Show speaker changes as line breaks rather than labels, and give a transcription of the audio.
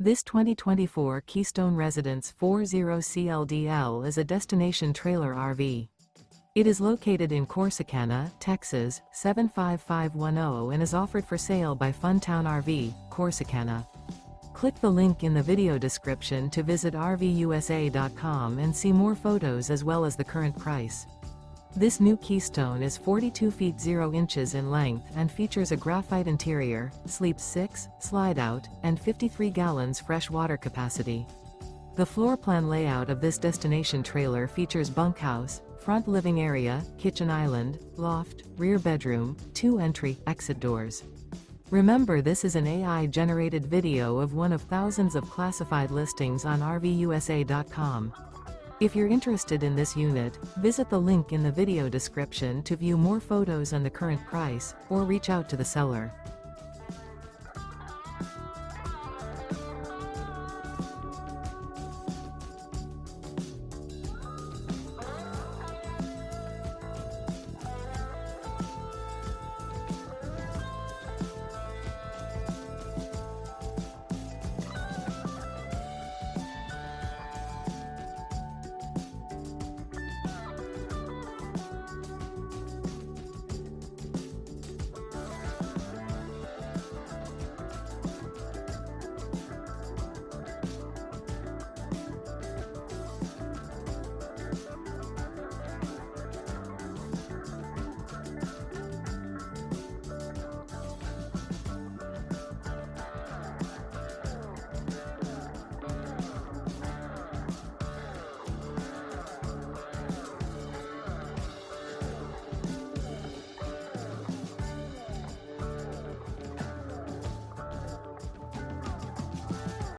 This 2024 Keystone Residence 40CLDL is a destination trailer RV. It is located in Corsicana, Texas, 75510 and is offered for sale by Funtown RV, Corsicana. Click the link in the video description to visit RVUSA.com and see more photos as well as the current price. This new Keystone is 42 feet 0 inches in length and features a graphite interior, sleeps 6, slide-out, and 53 gallons fresh water capacity. The floor plan layout of this destination trailer features bunkhouse, front living area, kitchen island, loft, rear bedroom, 2 entry/exit doors. Remember, this is an AI-generated video of one of thousands of classified listings on RVUSA.com. If you're interested in this unit, visit the link in the video description to view more photos and the current price, or reach out to the seller.